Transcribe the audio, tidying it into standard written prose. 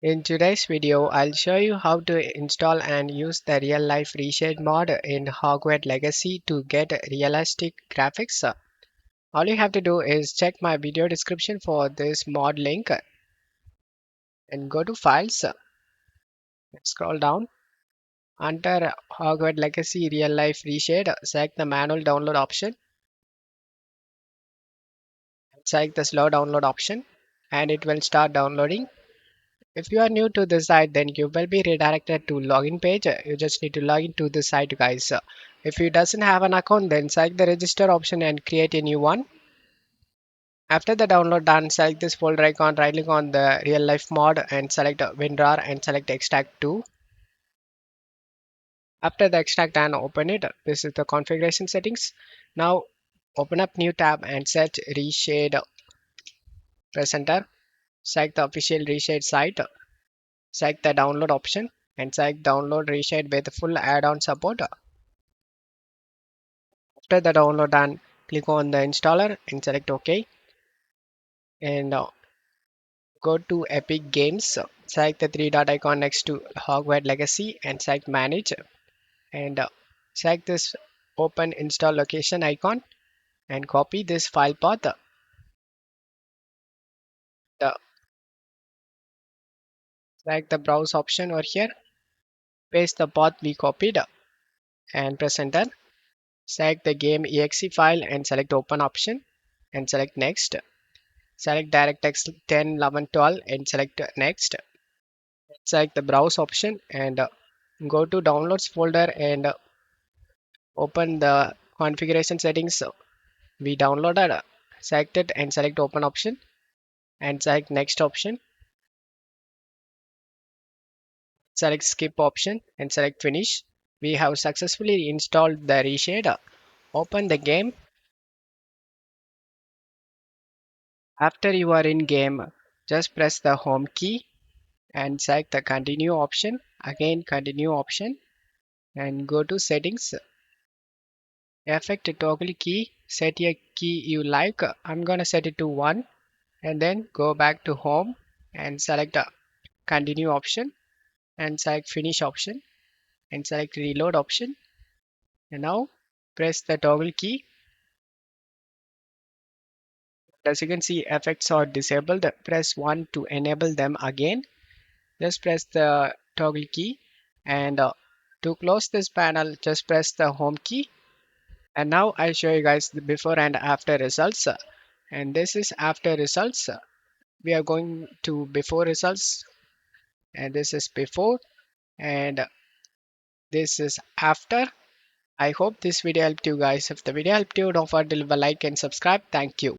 In today's video, I'll show you how to install and use the Real Life ReShade mod in Hogwarts Legacy to get realistic graphics. All you have to do is check my video description for this mod link and go to Files, scroll down. Under Hogwarts Legacy Real Life ReShade, select the manual download option, select the slow download option, and it will start downloading. If you are new to the site, then you will be redirected to login page. You just need to log into the site, guys. If you doesn't have an account, then select the register option and create a new one. After the download done, select this folder icon, right click on the real life mod and select WinRAR and select extract to. After the extract and open it, this is the configuration settings. Now open up new tab and search reshade presenter. Select the official reshade site. Select the download option and select download reshade with full add-on support. After the download done, click on the installer and select OK and go to Epic Games. Select the three dot icon next to Hogwarts Legacy and select manage and select this open install location icon and copy this file path. The, select the browse option over here, paste the path we copied and press enter. Select the game exe file and select open option and select next. Select DirectX 10, 11, 12 and select next. Select the browse option and go to downloads folder and open the configuration settings we downloaded. Select it and select open option and select next option. Select skip option and select finish. We have successfully installed the reshade. Open the game. After you are in game, just press the home key and select the continue option. Again continue option and go to settings. Effect toggle key, set a key you like. I'm gonna set it to 1 and then go back to home and select continue option and select finish option and select reload option and now press the toggle key. As you can see, effects are disabled. Press 1 to enable them again. Just press the toggle key and to close this panel just press the home key. And now I'll show you guys the before and after results. And this is after results. We are going to before results and this is before and this is after. I hope this video helped you guys. If the video helped you, don't forget to leave a like and subscribe. Thank you.